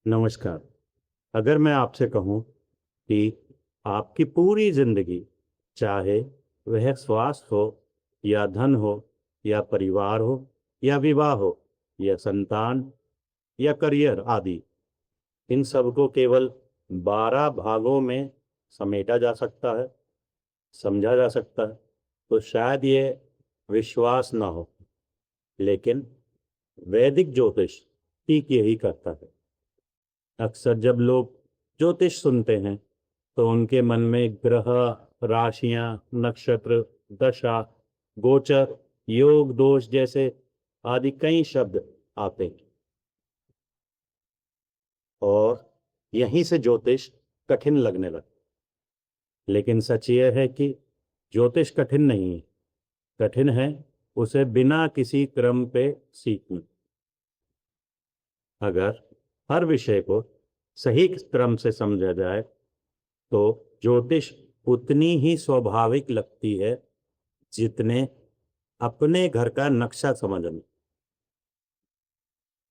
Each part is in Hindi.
नमस्कार। अगर मैं आपसे कहूँ कि आपकी पूरी जिंदगी, चाहे वह स्वास्थ्य हो या धन हो या परिवार हो या विवाह हो या संतान या करियर आदि, इन सबको केवल 12 भागों में समेटा जा सकता है, समझा जा सकता है, तो शायद ये विश्वास ना हो। लेकिन वैदिक ज्योतिष ठीक यही करता है। अक्सर जब लोग ज्योतिष सुनते हैं तो उनके मन में ग्रह, राशियां, नक्षत्र, दशा, गोचर, योग, दोष जैसे आदि कई शब्द आते हैं और यहीं से ज्योतिष कठिन लगने लगता। लेकिन सच यह है कि ज्योतिष कठिन नहीं है। कठिन है उसे बिना किसी क्रम पे सीखना। अगर हर विषय को सही क्रम से समझा जाए तो ज्योतिष उतनी ही स्वाभाविक लगती है जितने अपने घर का नक्शा समझना।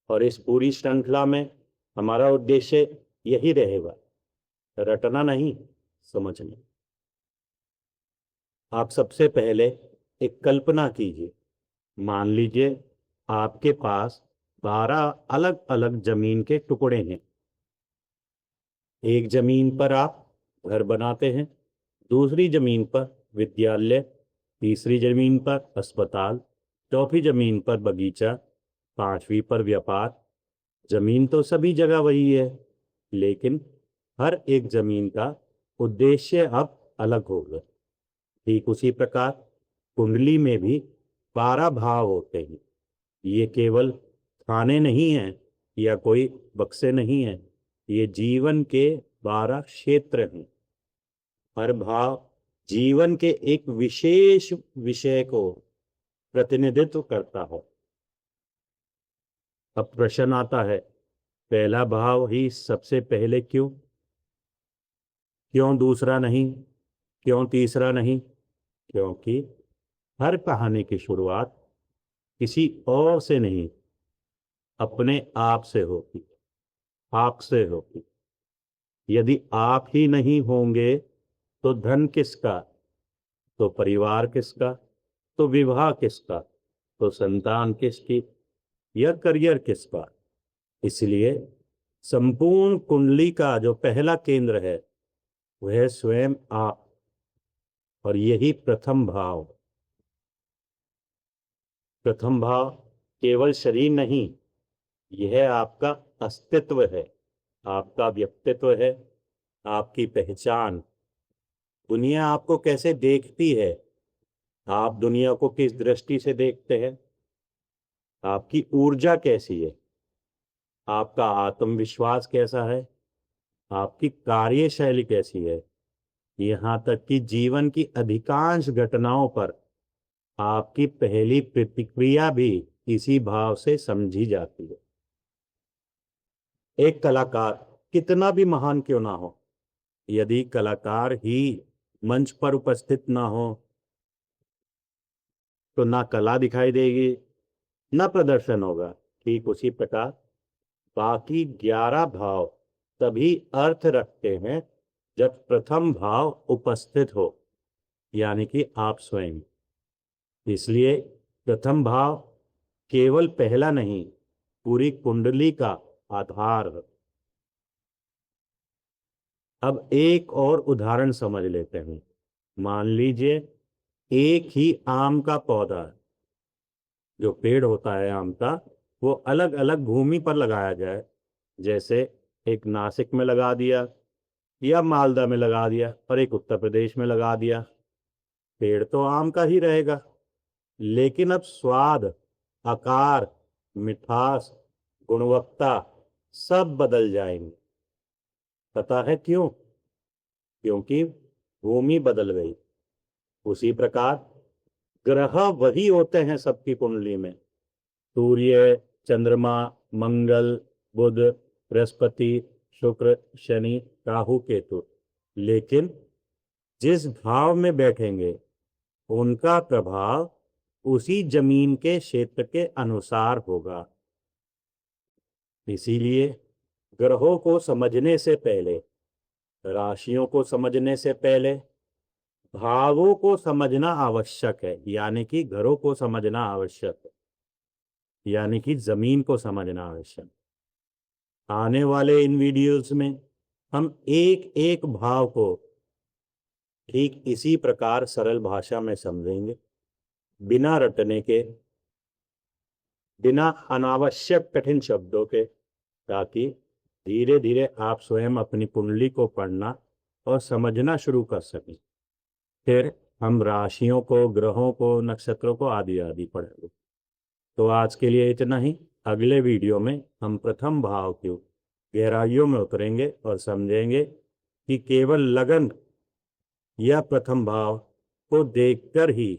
और इस पूरी श्रृंखला में हमारा उद्देश्य यही रहेगा, रटना नहीं, समझना। आप सबसे पहले एक कल्पना कीजिए। मान लीजिए आपके पास 12 अलग अलग जमीन के टुकड़े हैं। एक जमीन पर आप घर बनाते हैं, दूसरी जमीन पर विद्यालय, तीसरी जमीन पर अस्पताल, चौथी जमीन पर बगीचा, पांचवी पर व्यापार। जमीन तो सभी जगह वही है, लेकिन हर एक जमीन का उद्देश्य अब अलग होगा। ठीक उसी प्रकार कुंडली में भी 12 भाव होते हैं। ये केवल खाने नहीं हैं या कोई बक्से नहीं हैं, ये जीवन के 12 क्षेत्र हैं। हर भाव जीवन के एक विशेष विषय को प्रतिनिधित्व करता हो। अब प्रश्न आता है, पहला भाव ही सबसे पहले क्यों? क्यों दूसरा नहीं? क्यों तीसरा नहीं? क्योंकि हर कहानी की शुरुआत किसी और से नहीं, अपने आप से होती, आप से होती। यदि आप ही नहीं होंगे तो धन किसका, तो परिवार किसका, तो विवाह किसका, तो संतान किसकी, या करियर किसका। इसलिए संपूर्ण कुंडली का जो पहला केंद्र है वह स्वयं आप, और यही प्रथम भाव। प्रथम भाव केवल शरीर नहीं, यह आपका अस्तित्व है, आपका व्यक्तित्व है, आपकी पहचान। दुनिया आपको कैसे देखती है, आप दुनिया को किस दृष्टि से देखते हैं, आपकी ऊर्जा कैसी है, आपका आत्मविश्वास कैसा है, आपकी कार्यशैली कैसी है, यहाँ तक कि जीवन की अधिकांश घटनाओं पर आपकी पहली प्रतिक्रिया भी इसी भाव से समझी जाती है। एक कलाकार कितना भी महान क्यों ना हो, यदि कलाकार ही मंच पर उपस्थित ना हो तो ना कला दिखाई देगी, ना प्रदर्शन होगा। ठीक उसी प्रकार बाकी 11 भाव तभी अर्थ रखते हैं जब प्रथम भाव उपस्थित हो, यानी कि आप स्वयं। इसलिए प्रथम भाव केवल पहला नहीं, पूरी कुंडली का आधार है। अब एक और उदाहरण समझ लेते हैं। मान लीजिए एक ही आम का पौधा, जो पेड़ होता है आम का, वो अलग अलग भूमि पर लगाया जाए। जैसे एक नासिक में लगा दिया, या मालदा में लगा दिया, और एक उत्तर प्रदेश में लगा दिया। पेड़ तो आम का ही रहेगा, लेकिन अब स्वाद, आकार, मिठास, गुणवत्ता सब बदल जाएंगे। पता है क्यों? क्योंकि भूमि बदल गई। उसी प्रकार ग्रह वही होते हैं सबकी कुंडली में, सूर्य, चंद्रमा, मंगल, बुध, बृहस्पति, शुक्र, शनि, राहु, केतु। लेकिन जिस भाव में बैठेंगे उनका प्रभाव उसी जमीन के क्षेत्र के अनुसार होगा। इसीलिए ग्रहों को समझने से पहले, राशियों को समझने से पहले भावों को समझना आवश्यक है, यानी कि घरों को समझना आवश्यक है, यानी कि जमीन को समझना आवश्यक। आने वाले इन वीडियोस में हम एक एक भाव को ठीक इसी प्रकार सरल भाषा में समझेंगे, बिना रटने के, बिना अनावश्यक कठिन शब्दों के, ताकि धीरे धीरे आप स्वयं अपनी कुंडली को पढ़ना और समझना शुरू कर सकें। फिर हम राशियों को, ग्रहों को, नक्षत्रों को आदि आदि पढ़ेंगे। तो आज के लिए इतना ही। अगले वीडियो में हम प्रथम भाव की गहराइयों में उतरेंगे और समझेंगे कि केवल लगन या प्रथम भाव को देखकर ही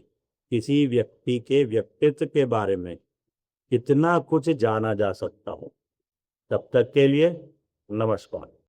किसी व्यक्ति के व्यक्तित्व के बारे में कितना कुछ जाना जा सकता हो। तब तक के लिए नमस्कार।